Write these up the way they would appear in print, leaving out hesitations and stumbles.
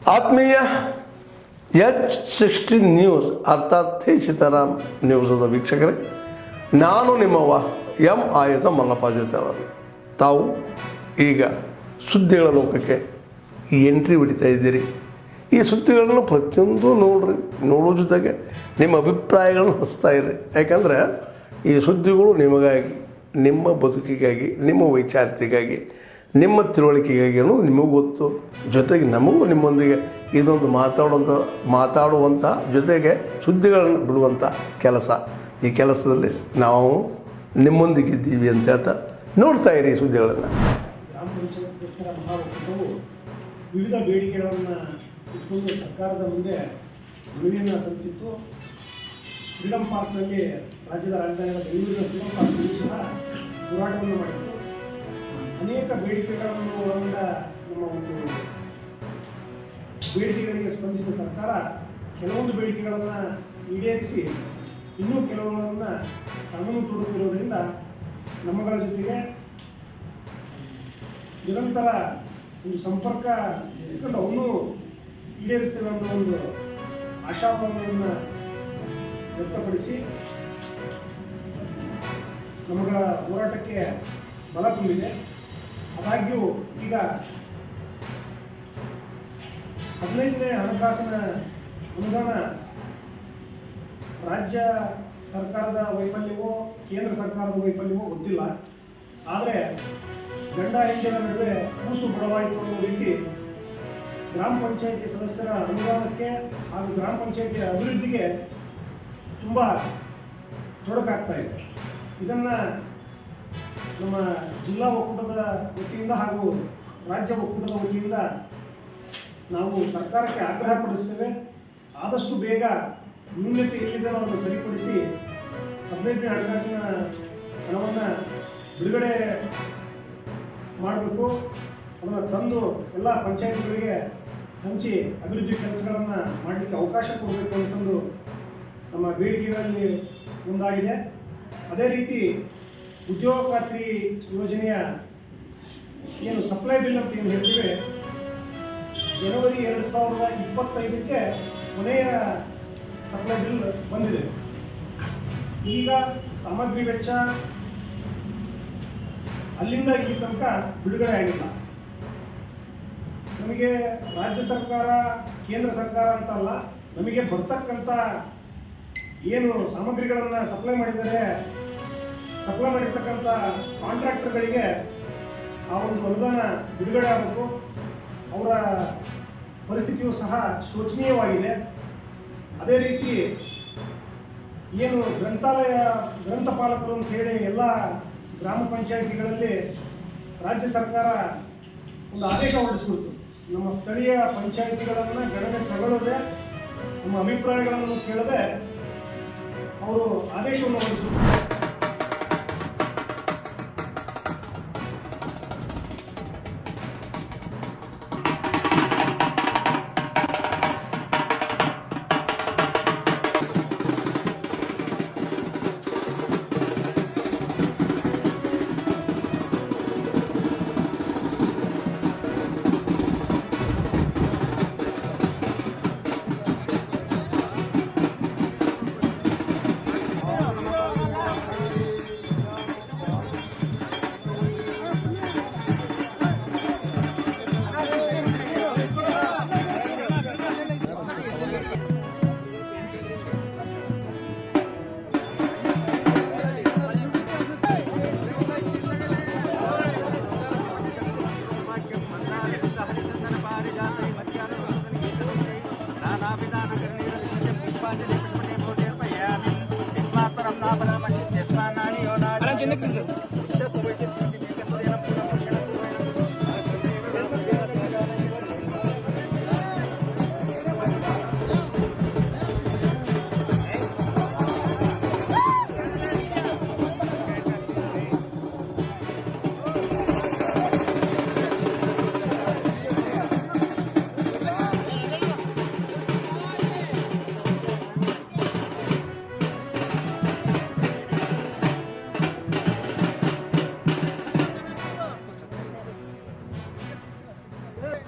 ಆತ್ಮೀಯ H60 news ಅರ್ಥಾತ್ ಸೀತಾರಾಮ್ ನ್ಯೂಸದ ವೀಕ್ಷಕರೇ, ನಾನು ನಿಮ್ಮವ ಎಂ ಆಯುಧ ಮಲ್ಲಪ್ಪ ಜೊತೆ ಅವರು. ತಾವು ಈಗ ಸುದ್ದಿಗಳ ಲೋಕಕ್ಕೆ ಎಂಟ್ರಿ ಹೊಡಿತಾ ಇದ್ದೀರಿ. ಈ ಸುದ್ದಿಗಳನ್ನು ಪ್ರತಿಯೊಂದು ನೋಡೋ ಜೊತೆಗೆ ನಿಮ್ಮ ಅಭಿಪ್ರಾಯಗಳನ್ನು ಹಚ್ತಾ ಇರಿ. ಯಾಕಂದರೆ ಈ ಸುದ್ದಿಗಳು ನಿಮಗಾಗಿ, ನಿಮ್ಮ ಬದುಕಿಗಾಗಿ, ನಿಮ್ಮ ವೈಚಾರಿಕೆಗಾಗಿ, ನಿಮ್ಮ ತಿಳುವಳಿಕೆಗಾಗಿಯೂ ನಿಮಗೂ ಗೊತ್ತು. ಜೊತೆಗೆ ನಮಗೂ ನಿಮ್ಮೊಂದಿಗೆ ಇದೊಂದು ಮಾತಾಡುವಂಥ ಜೊತೆಗೆ ಸುದ್ದಿಗಳನ್ನು ಬಿಡುವಂಥ ಕೆಲಸ. ಈ ಕೆಲಸದಲ್ಲಿ ನಾವು ನಿಮ್ಮೊಂದಿಗಿದ್ದೀವಿ ಅಂತ ಹೇಳ್ತಾ ನೋಡ್ತಾ ಇರಿ ಈ ಸುದ್ದಿಗಳನ್ನು. ಗ್ರಾಮ ಪಂಚಾಯತ್ ಸದಸ್ಯರ ಮಹಾಒಕ್ಕೂಟವು ವಿವಿಧ ಬೇಡಿಕೆಗಳನ್ನು ಇಟ್ಕೊಂಡು ಸರ್ಕಾರದ ಮುಂದೆ ಮನವಿಯನ್ನು ಸಲ್ಲಿಸಿತ್ತು. ಫ್ರೀಡಂ ಪಾರ್ಕ್ನಲ್ಲಿ, ರಾಜ್ಯದ ರಾಜಧಾನಿಯ ಬೆಂಗಳೂರಿನ ಫ್ರೀಡಂ ಪಾರ್ಕ್ನಲ್ಲಿ ಸಹ ಹೋರಾಟವನ್ನು ಮಾಡಿತ್ತು. ಅನೇಕ ಬೇಡಿಕೆಗಳನ್ನು ಒಳಗೊಂಡ ನಮ್ಮ ಒಂದು ಬೇಡಿಕೆಗಳಿಗೆ ಸ್ಪಂದಿಸಿದ ಸರ್ಕಾರ ಕೆಲವೊಂದು ಬೇಡಿಕೆಗಳನ್ನು ಈಡೇರಿಸಿ ಇನ್ನೂ ಕೆಲವುಗಳನ್ನು ಕಾನೂನು ತೊಡಗಿರುವುದರಿಂದ ನಮ್ಮಗಳ ಜೊತೆಗೆ ನಿರಂತರ ಒಂದು ಸಂಪರ್ಕ ಇಟ್ಕೊಂಡು ಅವನು ಈಡೇರಿಸ್ತೇವೆ ಅನ್ನೋ ಒಂದು ಆಶಾಭಾವನೆಯನ್ನು ವ್ಯಕ್ತಪಡಿಸಿ ನಮ್ಮಗಳ ಹೋರಾಟಕ್ಕೆ ಬಲ ತುಂಬಿದೆ. ಆದಾಗ್ಯೂ ಈಗ 15ನೇ ಹಣಕಾಸಿನ ಅನುದಾನ ರಾಜ್ಯ ಸರ್ಕಾರದ ವೈಫಲ್ಯವೋ ಕೇಂದ್ರ ಸರ್ಕಾರದ ವೈಫಲ್ಯವೋ ಗೊತ್ತಿಲ್ಲ. ಆದರೆ ಗಂಡ ಹೆಂಡತಿಯ ನಡುವೆ ಕೂಸು ಬಡವಾಯಿತು ಅನ್ನೋ ರೀತಿ ಗ್ರಾಮ ಪಂಚಾಯಿತಿ ಸದಸ್ಯರ ಅನುದಾನಕ್ಕೆ ಹಾಗೂ ಗ್ರಾಮ ಪಂಚಾಯಿತಿಯ ಅಭಿವೃದ್ಧಿಗೆ ತುಂಬ ತೊಡಕಾಗ್ತಾ ಇದೆ. ಇದನ್ನು ನಮ್ಮ ಜಿಲ್ಲಾ ಒಕ್ಕೂಟದ ವತಿಯಿಂದ ಹಾಗೂ ರಾಜ್ಯ ಒಕ್ಕೂಟದ ವತಿಯಿಂದ ನಾವು ಸರ್ಕಾರಕ್ಕೆ ಆಗ್ರಹಪಡಿಸ್ತೇವೆ. ಆದಷ್ಟು ಬೇಗ ನ್ಯೂನತೆ ಎಲ್ಲಿದೆ ಅದನ್ನು ಸರಿಪಡಿಸಿ 15ನೇ ಹಣಕಾಸಿನ ಹಣವನ್ನು ಬಿಡುಗಡೆ ಮಾಡಬೇಕು. ಅದನ್ನು ತಂದು ಎಲ್ಲ ಪಂಚಾಯತ್ಗಳಿಗೆ ಹಂಚಿ ಅಭಿವೃದ್ಧಿ ಕೆಲಸಗಳನ್ನು ಮಾಡಲಿಕ್ಕೆ ಅವಕಾಶ ಕೊಡಬೇಕು ಅಂತಂದು ನಮ್ಮ ಬೇಡಿಕೆಗಳಲ್ಲಿ ಒಂದಾಗಿದೆ. ಅದೇ ರೀತಿ ಉದ್ಯೋಗ ಖಾತ್ರಿ ಯೋಜನೆಯ ಏನು ಸಪ್ಲೈ ಬಿಲ್ ಅಂತ ಏನು ಹೇಳ್ತೀವಿ, ಜನವರಿ 2025ಕ್ಕೆ ಕೊನೆಯ ಸಪ್ಲೈ ಬಿಲ್ ಬಂದಿದೆ. ಈಗ ಸಾಮಗ್ರಿ ವೆಚ್ಚ ಅಲ್ಲಿಂದ ಇಲ್ಲಿ ತನಕ ಬಿಡುಗಡೆ ಆಗಿಲ್ಲ. ನಮಗೆ ರಾಜ್ಯ ಸರ್ಕಾರ, ಕೇಂದ್ರ ಸರ್ಕಾರ ಅಂತಲ್ಲ, ನಮಗೆ ಬರ್ತಕ್ಕಂಥ ಏನು ಸಾಮಗ್ರಿಗಳನ್ನು ಸಪ್ಲೈ ಮಾಡಿರ್ತಕ್ಕಂಥ ಕಾಂಟ್ರಾಕ್ಟರ್ಗಳಿಗೆ ಆ ಒಂದು ಅನುದಾನ ಬಿಡುಗಡೆ ಆಗಬೇಕು. ಅವರ ಪರಿಸ್ಥಿತಿಯು ಸಹ ಶೋಚನೀಯವಾಗಿದೆ. ಅದೇ ರೀತಿ ಏನು ಗ್ರಂಥಪಾಲಕರು ಅಂತ ಹೇಳಿ ಎಲ್ಲ ಗ್ರಾಮ ಪಂಚಾಯಿತಿಗಳಲ್ಲಿ ರಾಜ್ಯ ಸರ್ಕಾರ ಒಂದು ಆದೇಶ ಹೊರಡಿಸ್ಬಿಡ್ತು. ನಮ್ಮ ಸ್ಥಳೀಯ ಪಂಚಾಯಿತಿಗಳನ್ನು ಗಣನೆ ತಗೊಳ್ಳದೆ, ನಮ್ಮ ಅಭಿಪ್ರಾಯಗಳನ್ನು ಕೇಳದೆ ಅವರು ಆದೇಶವನ್ನು ಹೊರಡಿಸ್ಬಿಡ್ತಾರೆ.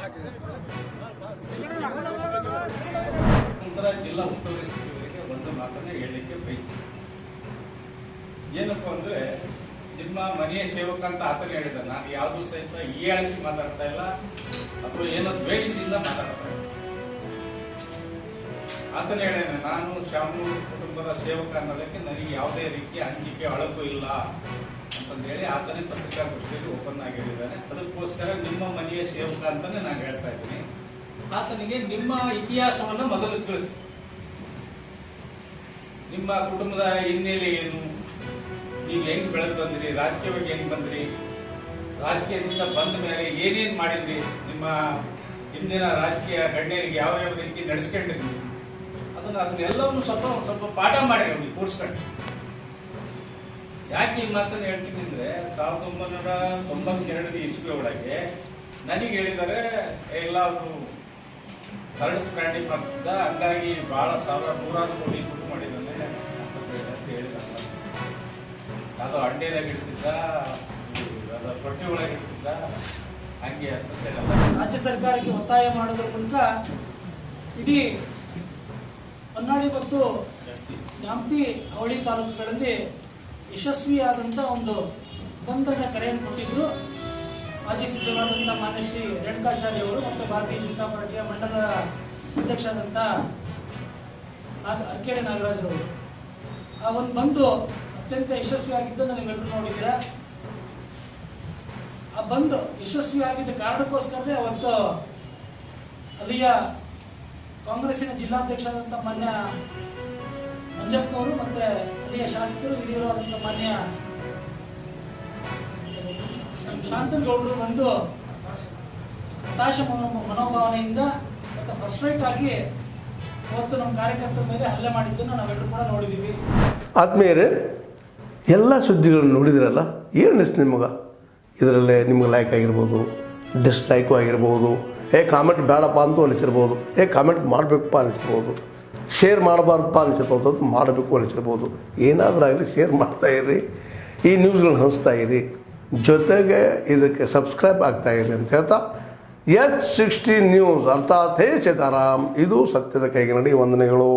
ನಂತರ ಜಿಲ್ಲಾ ಉಸ್ತುವಾರಿ ಸಚಿವರಿಗೆ ಒಂದು ಮಾತನ್ನ ಹೇಳಲಿಕ್ಕೆ ಬಯಸ್ತೀನಿ. ಏನಪ್ಪ ಅಂದ್ರೆ, ನಿಮ್ಮ ಮನೆಯ ಸೇವಕ ಅಂತ ಆತನ ಹೇಳಿದ, ನಾನು ಯಾವುದೂ ಸಹಿತ ಹೀಯಾಳಿಸಿ ಮಾತಾಡ್ತಾ ಇಲ್ಲ ಅಥವಾ ಏನೋ ದ್ವೇಷದಿಂದ ಮಾತಾಡ್ತಾ ಇಲ್ಲ. ಆತನ ಹೇಳಿದ, ನಾನು ಶಾಮನೂರು ಕುಟುಂಬದ ಸೇವಕ ಅನ್ನೋದಕ್ಕೆ ನನಗೆ ಯಾವುದೇ ರೀತಿಯ ಹಂಚಿಕೆ ಅಳಕು ಇಲ್ಲ ಅಂತಂದೇಳಿ ಆತನೇ ಪತ್ರಿಕಾಗೋಷ್ಠಿಯಲ್ಲಿ ಓಪನ್ ಆಗಿ ಹೇಳಿದ್ದಾನೆ. ಅದಕ್ಕೋಸ್ಕರ ನಿಮ್ಮ ಮನೆಯ ಸೇವಕ ಅಂತಾನೆ ನಾನು ಹೇಳ್ತಾ ಇದ್ದೀನಿ. ಆತನಿಗೆ ನಿಮ್ಮ ಇತಿಹಾಸವನ್ನು ಮೊದಲು ತಿಳಿಸಿ. ನಿಮ್ಮ ಕುಟುಂಬದ ಹಿನ್ನೆಲೆ ಏನು, ನೀವು ಹೆಂಗ್ ಬೆಳೆದು ಬಂದ್ರಿ, ರಾಜಕೀಯವಾಗಿ ಹೆಂಗ್ ಬಂದ್ರಿ, ರಾಜಕೀಯದಿಂದ ಬಂದ ಮೇಲೆ ಏನೇನ್ ಮಾಡಿದ್ರಿ, ನಿಮ್ಮ ಹಿಂದಿನ ರಾಜಕೀಯ ಗಣ್ಯರಿಗೆ ಯಾವ ರೀತಿ ನಡೆಸ್ಕೊಂಡಿದ್ರಿ, ಅದನ್ನೆಲ್ಲವನ್ನು ಸ್ವಲ್ಪ ಪಾಠ ಮಾಡಿ ಅವ್ರಿಗೆ ಕೂರಿಸ್ಕೊಂಡು. ಯಾಕೆ ಈ ಮಾತನ್ನು ಹೇಳ್ತೀನಿ ಅಂದ್ರೆ, 1992 ಇಸ್ವಿ ಒಳಗೆ ನನಗೆ ಹೇಳಿದ್ದಾರೆ, ಎಲ್ಲ ಅವರು ಕರಡು ಸ್ಪ್ಯಾಂಡಿಂಗ್ ಮಾಡ್ತಿದ್ದ, ಹಂಗಾಗಿ ಬಹಳ ನೂರಾರು ಕೋಟಿ ದುಡ್ಡು ಮಾಡಿದ್ದಾನೆ ಅಂತ ಹೇಳಿದಾರೆ. ಅದು ಅಂಡೇದಾಗ ಇಡ್ತಿದ್ದ, ಅದು ತೊಟ್ಟಿ ಒಳಗೆ ಇಡ್ತಿದ್ದ, ಹಂಗೆ ಅಂತ ಹೇಳಲ್ಲ. ರಾಜ್ಯ ಸರ್ಕಾರಕ್ಕೆ ಒತ್ತಾಯ ಮಾಡೋದ್ರ ಮೂಲಕ ಇಡೀ ಹೊನ್ನಾಳಿ ಮತ್ತು ನ್ಯಾಮತಿ ಅವಳಿ ತಾಲೂಕುಗಳಲ್ಲಿ ಯಶಸ್ವಿಯಾದಂಥ ಒಂದು ಬಂಧನ ಕರೆಯನ್ನು ಕೊಟ್ಟಿದ್ರು ಮಾಜಿ ಸಚಿವರಾದಂಥ ಮಾನ್ಯ ಶ್ರೀ ರೇಣುಕಾಚಾರ್ಯ ಅವರು ಮತ್ತು ಭಾರತೀಯ ಜನತಾ ಪಾರ್ಟಿಯ ಮಂಡಲ ಅಧ್ಯಕ್ಷರಾದಂಥ ಅರ್ಕೇರಿ ನಾಗರಾಜರವರು. ಆ ಒಂದು ಬಂದು ಅತ್ಯಂತ ಯಶಸ್ವಿಯಾಗಿದ್ದು ನೀವೆಲ್ಲರೂ ನೋಡಿದ್ದೀರಾ. ಆ ಬಂದು ಯಶಸ್ವಿಯಾಗಿದ್ದ ಕಾರಣಕ್ಕೋಸ್ಕರವೇ ಅವತ್ತು ಅಲ್ಲಿಯ ಕಾಂಗ್ರೆಸ್ಸಿನ ಜಿಲ್ಲಾಧ್ಯಕ್ಷರಾದಂಥ ಮಾನ್ಯ ಮಂಜಪ್ಪನವರು ಮತ್ತೆ ಅಲ್ಲಿಯ ಶಾಸಕರು ಹಿರಿಯರು ಆದಂಥ ಮಾನ್ಯ ಶಾಂತನಗೌಡರು ಬಂದು ಹತಾಶ ಮನೋಭಾವನೆಯಿಂದ ಮತ್ತು ಫ್ರಸ್ಟ್ರೇಟ್ ಆಗಿ ಅವತ್ತು ನಮ್ಮ ಕಾರ್ಯಕರ್ತರ ಮೇಲೆ ಹಲ್ಲೆ ಮಾಡಿದ್ದನ್ನು ನಾವೆಲ್ಲರೂ ಕೂಡ ನೋಡಿದ್ದೀವಿ. ಆತ್ಮೀಯರೇ, ಎಲ್ಲ ಸುದ್ದಿಗಳನ್ನು ನೋಡಿದಿರಲ್ಲ, ಏನು ಅನಿಸ್ತು ನಿಮಗೆ? ಇದರಲ್ಲೇ ನಿಮ್ಗೆ ಲೈಕ್ ಆಗಿರ್ಬೋದು, ಡಿಸ್ಲೈಕು ಆಗಿರ್ಬೋದು, ಕಾಮೆಂಟ್ ಬೇಡಪ್ಪ ಅಂತೂ ಅನಿಸಿರ್ಬೋದು, ಕಾಮೆಂಟ್ ಮಾಡಬೇಕಪ್ಪ ಅನಿಸ್ಬೋದು, ಶೇರ್ ಮಾಡಬಾರ್ದಪ್ಪ ಅನಿಸಿರ್ಬೋದು, ಅದು ಮಾಡಬೇಕು ಅನಿಸಿರ್ಬೋದು. ಏನಾದರೂ ಆಗಲಿ ಶೇರ್ ಮಾಡ್ತಾಯಿರಿ, ಈ ನ್ಯೂಸ್ಗಳನ್ನ ಹಂಚ್ತಾ ಇರಿ, ಜೊತೆಗೆ ಇದಕ್ಕೆ ಸಬ್ಸ್ಕ್ರೈಬ್ ಆಗ್ತಾಯಿರಿ ಅಂತ ಹೇಳ್ತಾ, H16 ನ್ಯೂಸ್ ಅರ್ಥಾತ್ ಹೇ ಸೀತಾರಾಮ್, ಇದು ಸತ್ಯದ ಕೈಗೆ ನಡಿ. ವಂದನೆಗಳು.